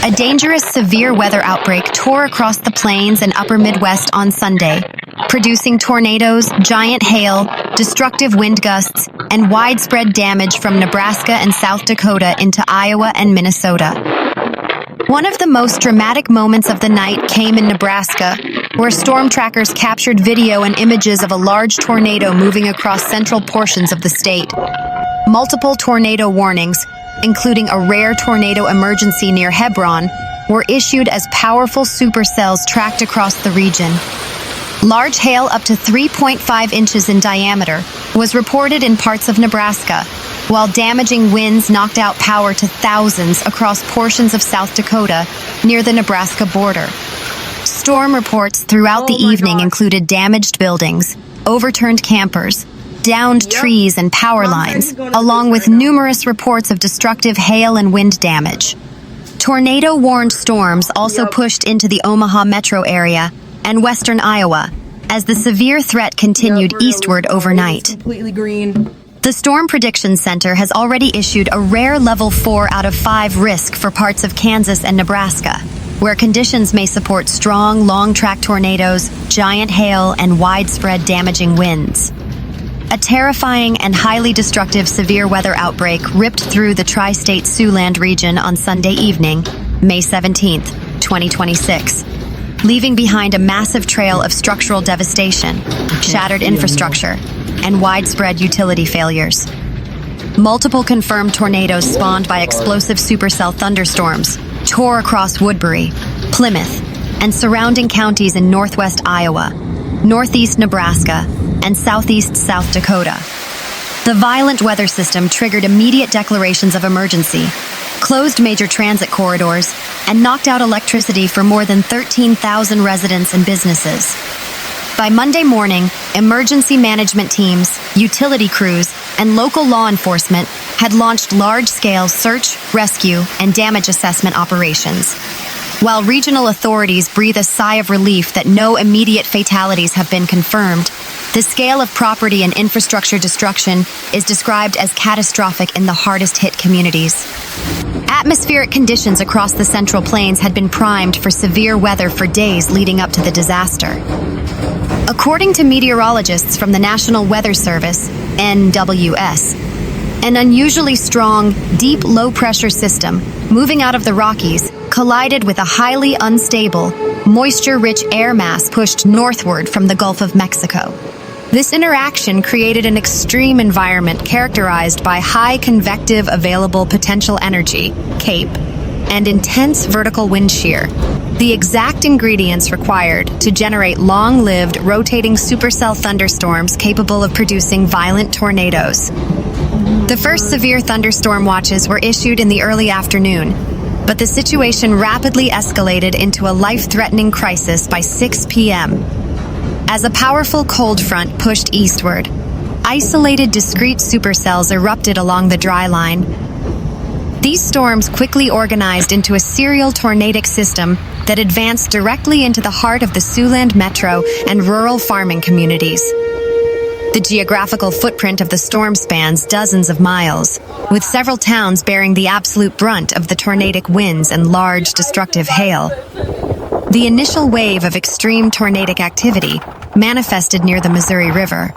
A dangerous severe weather outbreak tore across the plains and upper Midwest on Sunday, producing tornadoes, giant hail, destructive wind gusts, and widespread damage from Nebraska and South Dakota into Iowa and Minnesota. One of the most dramatic moments of the night came in Nebraska, where storm trackers captured video and images of a large tornado moving across central portions of the state. Multiple tornado warnings, including a rare tornado emergency near Hebron, were issued as powerful supercells tracked across the region. Large hail up to 3.5 inches in diameter was reported in parts of Nebraska, while damaging winds knocked out power to thousands across portions of South Dakota near the Nebraska border. Storm reports throughout the evening included damaged buildings, overturned campers, downed trees and power lines, along with numerous reports of destructive hail and wind damage. Tornado-warned storms also pushed into the Omaha metro area and western Iowa as the severe threat continued eastward overnight. Completely green. The Storm Prediction Center has already issued a rare level 4 out of 5 risk for parts of Kansas and Nebraska, where conditions may support strong, long-track tornadoes, giant hail, and widespread damaging winds. A terrifying and highly destructive severe weather outbreak ripped through the tri-state Siouxland region on Sunday evening, May 17, 2026, leaving behind a massive trail of structural devastation, shattered infrastructure, and widespread utility failures. Multiple confirmed tornadoes spawned by explosive supercell thunderstorms tore across Woodbury, Plymouth, and surrounding counties in northwest Iowa, northeast Nebraska, and southeast South Dakota. The violent weather system triggered immediate declarations of emergency, closed major transit corridors, and knocked out electricity for more than 13,000 residents and businesses. By Monday morning, emergency management teams, utility crews, and local law enforcement had launched large-scale search, rescue, and damage assessment operations. While regional authorities breathe a sigh of relief that no immediate fatalities have been confirmed, the scale of property and infrastructure destruction is described as catastrophic in the hardest-hit communities. Atmospheric conditions across the Central Plains had been primed for severe weather for days leading up to the disaster. According to meteorologists from the National Weather Service, NWS, an unusually strong, deep low-pressure system moving out of the Rockies collided with a highly unstable, moisture-rich air mass pushed northward from the Gulf of Mexico. This interaction created an extreme environment characterized by high convective available potential energy, CAPE, and intense vertical wind shear, the exact ingredients required to generate long-lived, rotating supercell thunderstorms capable of producing violent tornadoes. The first severe thunderstorm watches were issued in the early afternoon, but the situation rapidly escalated into a life-threatening crisis by 6 p.m. As a powerful cold front pushed eastward, isolated discrete supercells erupted along the dry line. These storms quickly organized into a serial tornadic system that advanced directly into the heart of the Siouxland metro and rural farming communities. The geographical footprint of the storm spans dozens of miles, with several towns bearing the absolute brunt of the tornadic winds and large destructive hail. The initial wave of extreme tornadic activity manifested near the Missouri River.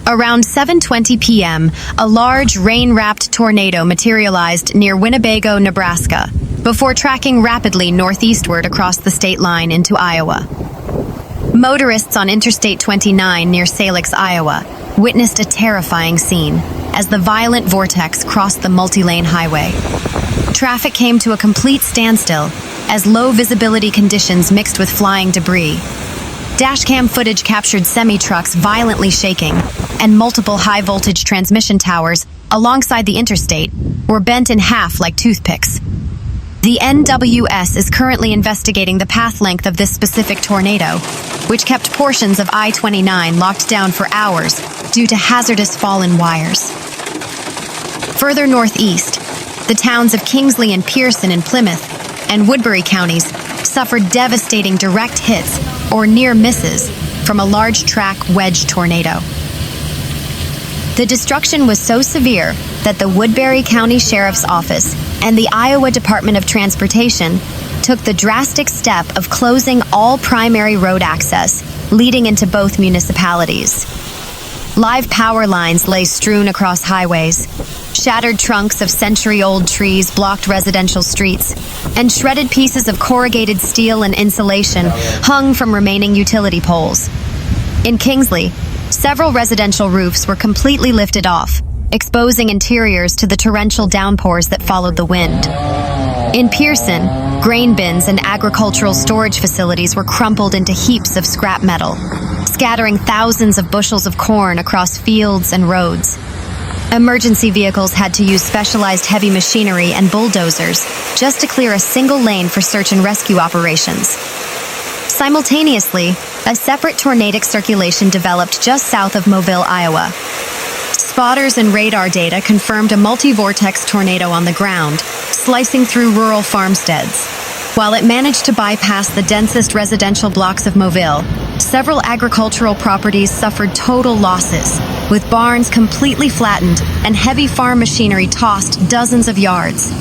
Around 7:20 p.m., a large rain-wrapped tornado materialized near Winnebago, Nebraska, before tracking rapidly northeastward across the state line into Iowa. Motorists on Interstate 29 near Salix, Iowa, witnessed a terrifying scene as the violent vortex crossed the multi-lane highway. Traffic came to a complete standstill as low-visibility conditions mixed with flying debris. Dashcam footage captured semi-trucks violently shaking, and multiple high-voltage transmission towers alongside the interstate were bent in half like toothpicks. The NWS is currently investigating the path length of this specific tornado, which kept portions of I-29 locked down for hours due to hazardous fallen wires. Further northeast, the towns of Kingsley and Pierson in Plymouth and Woodbury counties suffered devastating direct hits or near misses from a large track wedge tornado. The destruction was so severe that the Woodbury County Sheriff's Office and the Iowa Department of Transportation took the drastic step of closing all primary road access leading into both municipalities. Live power lines lay strewn across highways. Shattered trunks of century-old trees blocked residential streets, and shredded pieces of corrugated steel and insulation hung from remaining utility poles. In Kingsley, several residential roofs were completely lifted off, exposing interiors to the torrential downpours that followed the wind. In Pierson, grain bins and agricultural storage facilities were crumpled into heaps of scrap metal, scattering thousands of bushels of corn across fields and roads. Emergency vehicles had to use specialized heavy machinery and bulldozers just to clear a single lane for search and rescue operations. Simultaneously, a separate tornadic circulation developed just south of Mobile, Iowa. Spotters and radar data confirmed a multi-vortex tornado on the ground, slicing through rural farmsteads. While it managed to bypass the densest residential blocks of Mobile, several agricultural properties suffered total losses, with barns completely flattened and heavy farm machinery tossed dozens of yards.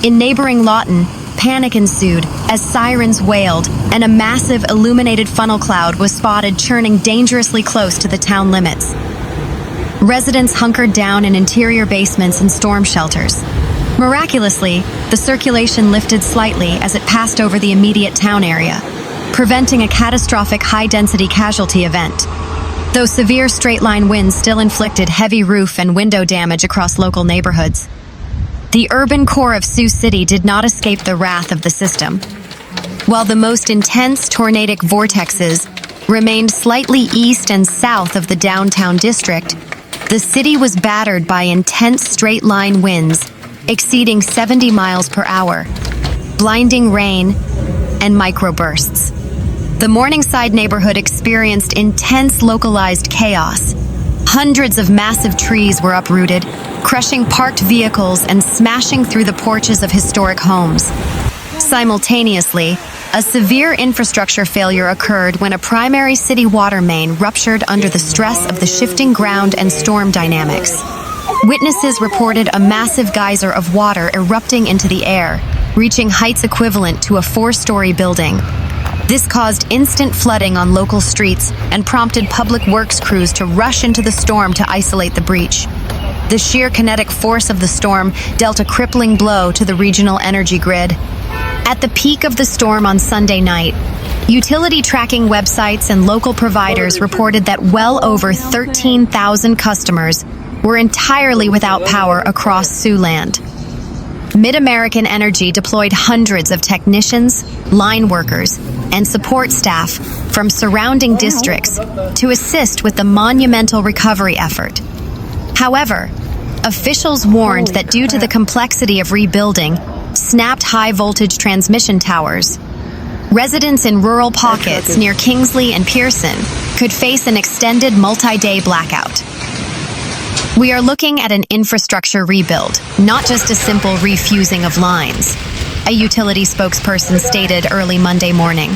In neighboring Lawton, panic ensued as sirens wailed and a massive illuminated funnel cloud was spotted churning dangerously close to the town limits. Residents hunkered down in interior basements and storm shelters. Miraculously, the circulation lifted slightly as it passed over the immediate town area, preventing a catastrophic high-density casualty event. Though severe straight-line winds still inflicted heavy roof and window damage across local neighborhoods, the urban core of Sioux City did not escape the wrath of the system. While the most intense tornadic vortexes remained slightly east and south of the downtown district, the city was battered by intense straight-line winds exceeding 70 miles per hour, blinding rain, and microbursts. The Morningside neighborhood experienced intense localized chaos. Hundreds of massive trees were uprooted, crushing parked vehicles and smashing through the porches of historic homes. Simultaneously, a severe infrastructure failure occurred when a primary city water main ruptured under the stress of the shifting ground and storm dynamics. Witnesses reported a massive geyser of water erupting into the air, reaching heights equivalent to a 4-story building. This caused instant flooding on local streets and prompted public works crews to rush into the storm to isolate the breach. The sheer kinetic force of the storm dealt a crippling blow to the regional energy grid. At the peak of the storm on Sunday night, utility tracking websites and local providers reported that well over 13,000 customers were entirely without power across Siouxland. Mid-American Energy deployed hundreds of technicians, line workers, and support staff from surrounding districts to assist with the monumental recovery effort. However, officials warned that due to the complexity of rebuilding snapped high-voltage transmission towers, residents in rural pockets near Kingsley and Pierson could face an extended multi-day blackout. We are looking at an infrastructure rebuild, not just a simple refusing of lines, a utility spokesperson stated early Monday morning.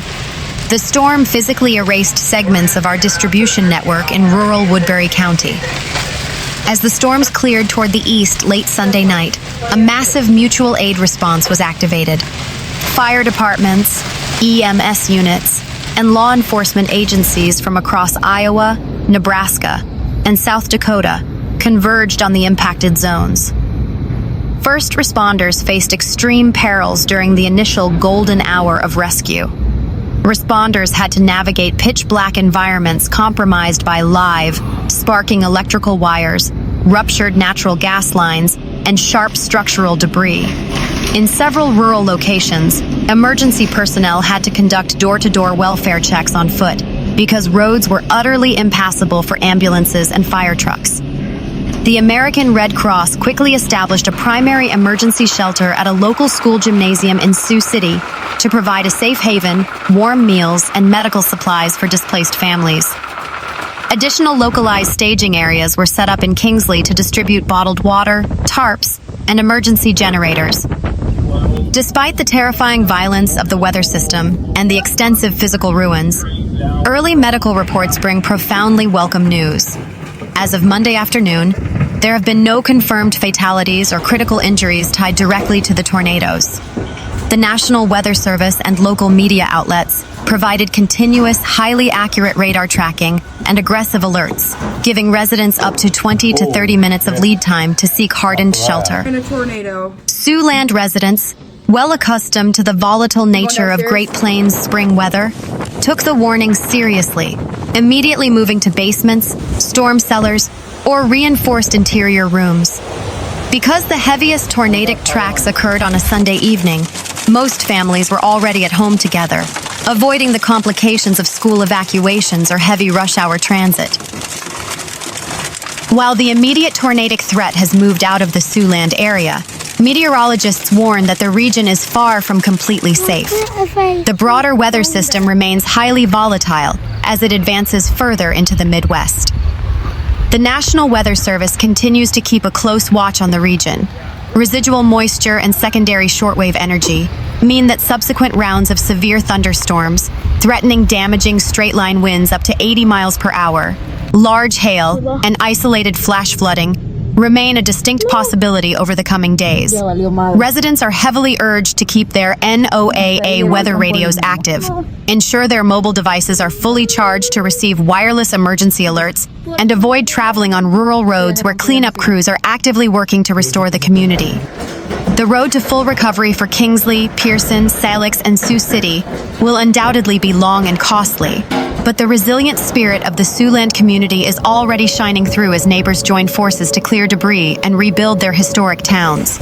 The storm physically erased segments of our distribution network in rural Woodbury County. As the storms cleared toward the east late Sunday night, a massive mutual aid response was activated. Fire departments, EMS units, and law enforcement agencies from across Iowa, Nebraska, and South Dakota converged on the impacted zones. First responders faced extreme perils during the initial golden hour of rescue. Responders had to navigate pitch-black environments compromised by live, sparking electrical wires, ruptured natural gas lines, and sharp structural debris. In several rural locations, emergency personnel had to conduct door-to-door welfare checks on foot because roads were utterly impassable for ambulances and fire trucks. The American Red Cross quickly established a primary emergency shelter at a local school gymnasium in Sioux City to provide a safe haven, warm meals, and medical supplies for displaced families. Additional localized staging areas were set up in Kingsley to distribute bottled water, tarps, and emergency generators. Despite the terrifying violence of the weather system and the extensive physical ruins, early medical reports bring profoundly welcome news. As of Monday afternoon, there have been no confirmed fatalities or critical injuries tied directly to the tornadoes. The National Weather Service and local media outlets provided continuous, highly accurate radar tracking and aggressive alerts, giving residents up to 20 to 30 minutes of lead time to seek hardened shelter. In a tornado. Siouxland residents, well accustomed to the volatile nature of Great Plains spring weather, took the warnings seriously, immediately moving to basements, storm cellars, or reinforced interior rooms. Because the heaviest tornadic tracks occurred on a Sunday evening, most families were already at home together, avoiding the complications of school evacuations or heavy rush hour transit. While the immediate tornadic threat has moved out of the Siouxland area, meteorologists warn that the region is far from completely safe. The broader weather system remains highly volatile as it advances further into the Midwest. The National Weather Service continues to keep a close watch on the region. Residual moisture and secondary shortwave energy mean that subsequent rounds of severe thunderstorms, threatening damaging straight-line winds up to 80 miles per hour, large hail, and isolated flash flooding remain a distinct possibility over the coming days. Residents are heavily urged to keep their NOAA weather radios active, ensure their mobile devices are fully charged to receive wireless emergency alerts, and avoid traveling on rural roads where cleanup crews are actively working to restore the community. The road to full recovery for Kingsley, Pierson, Salix, and Sioux City will undoubtedly be long and costly, but the resilient spirit of the Siouxland community is already shining through as neighbors join forces to clear debris and rebuild their historic towns.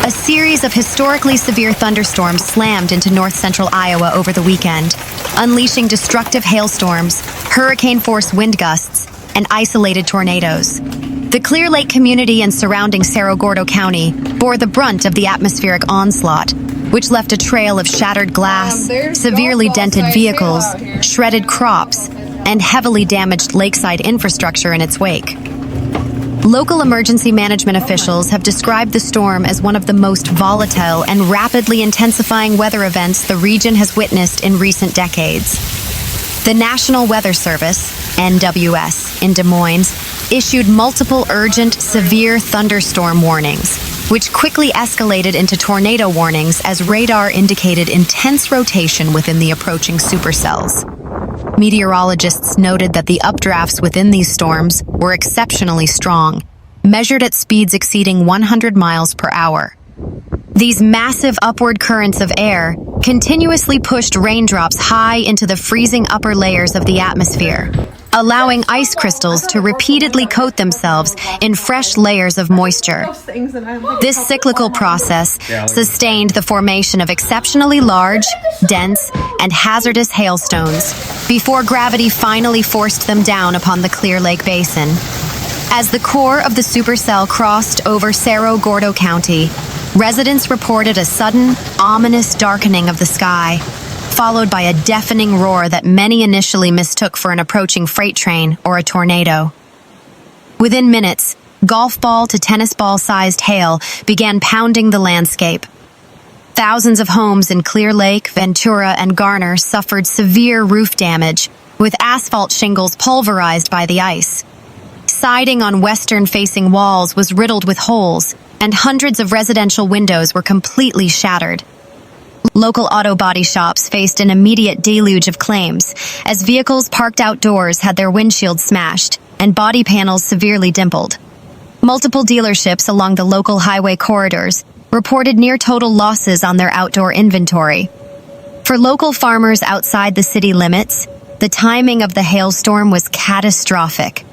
A series of historically severe thunderstorms slammed into north-central Iowa over the weekend, unleashing destructive hailstorms, hurricane-force wind gusts, and isolated tornadoes. The Clear Lake community and surrounding Cerro Gordo County bore the brunt of the atmospheric onslaught, which left a trail of shattered glass, severely dented vehicles, shredded crops, and heavily damaged lakeside infrastructure in its wake. Local emergency management officials have described the storm as one of the most volatile and rapidly intensifying weather events the region has witnessed in recent decades. The National Weather Service, NWS, in Des Moines, issued multiple urgent, severe thunderstorm warnings, which quickly escalated into tornado warnings as radar indicated intense rotation within the approaching supercells. Meteorologists noted that the updrafts within these storms were exceptionally strong, measured at speeds exceeding 100 miles per hour. These massive upward currents of air continuously pushed raindrops high into the freezing upper layers of the atmosphere, allowing ice crystals to repeatedly coat themselves in fresh layers of moisture. This cyclical process sustained the formation of exceptionally large, dense, and hazardous hailstones before gravity finally forced them down upon the Clear Lake Basin. As the core of the supercell crossed over Cerro Gordo County, residents reported a sudden, ominous darkening of the sky, followed by a deafening roar that many initially mistook for an approaching freight train or a tornado. Within minutes, golf ball to tennis ball-sized hail began pounding the landscape. Thousands of homes in Clear Lake, Ventura, and Garner suffered severe roof damage, with asphalt shingles pulverized by the ice. Siding on western-facing walls was riddled with holes, and hundreds of residential windows were completely shattered. Local auto body shops faced an immediate deluge of claims, as vehicles parked outdoors had their windshields smashed and body panels severely dimpled. Multiple dealerships along the local highway corridors reported near-total losses on their outdoor inventory. For local farmers outside the city limits, the timing of the hailstorm was catastrophic.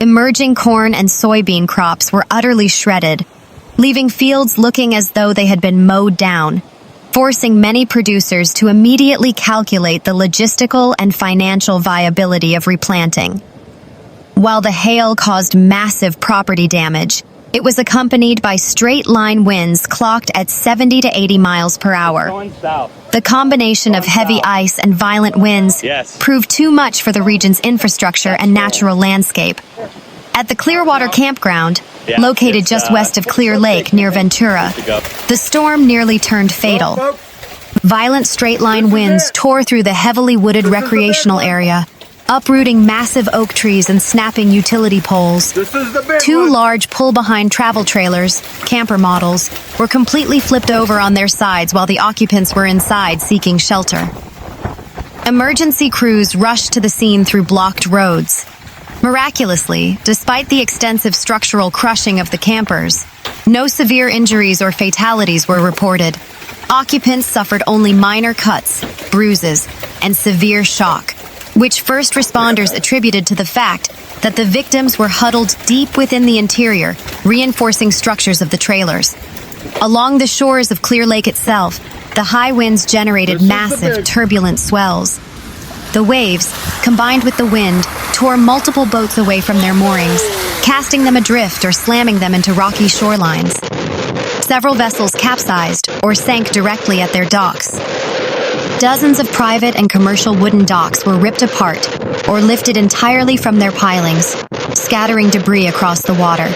Emerging corn and soybean crops were utterly shredded, leaving fields looking as though they had been mowed down, forcing many producers to immediately calculate the logistical and financial viability of replanting. While the hail caused massive property damage, it was accompanied by straight-line winds clocked at 70 to 80 miles per hour. The combination of heavy ice and violent winds proved too much for the region's infrastructure and natural landscape. At the Clearwater Campground, located just west of Clear Lake near Ventura, the storm nearly turned fatal. Violent straight-line winds tore through the heavily wooded recreational area, uprooting massive oak trees and snapping utility poles. Two large pull-behind travel trailers, camper models, were completely flipped over on their sides while the occupants were inside seeking shelter. Emergency crews rushed to the scene through blocked roads. Miraculously, despite the extensive structural crushing of the campers, no severe injuries or fatalities were reported. Occupants suffered only minor cuts, bruises, and severe shock, which first responders attributed to the fact that the victims were huddled deep within the interior, reinforcing structures of the trailers. Along the shores of Clear Lake itself, the high winds generated massive, turbulent swells. The waves, combined with the wind, tore multiple boats away from their moorings, casting them adrift or slamming them into rocky shorelines. Several vessels capsized or sank directly at their docks. Dozens of private and commercial wooden docks were ripped apart or lifted entirely from their pilings, scattering debris across the water.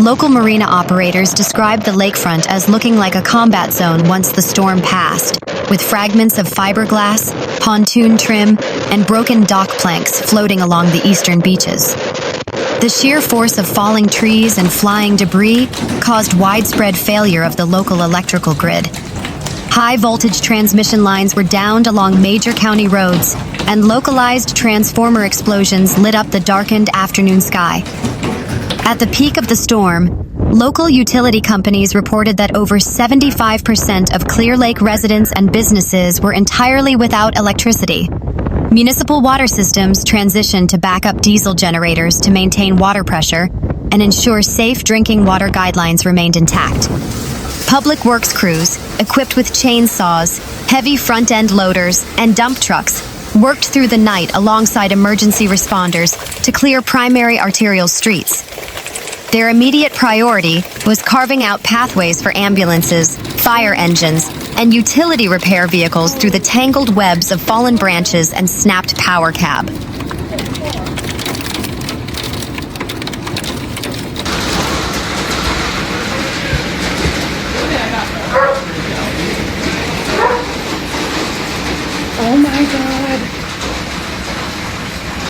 Local marina operators described the lakefront as looking like a combat zone once the storm passed, with fragments of fiberglass, pontoon trim, and broken dock planks floating along the eastern beaches. The sheer force of falling trees and flying debris caused widespread failure of the local electrical grid. High-voltage transmission lines were downed along major county roads, and localized transformer explosions lit up the darkened afternoon sky. At the peak of the storm, local utility companies reported that over 75% of Clear Lake residents and businesses were entirely without electricity. Municipal water systems transitioned to backup diesel generators to maintain water pressure and ensure safe drinking water guidelines remained intact. Public works crews, equipped with chainsaws, heavy front-end loaders, and dump trucks, worked through the night alongside emergency responders to clear primary arterial streets. Their immediate priority was carving out pathways for ambulances, fire engines, and utility repair vehicles through the tangled webs of fallen branches and snapped power cab.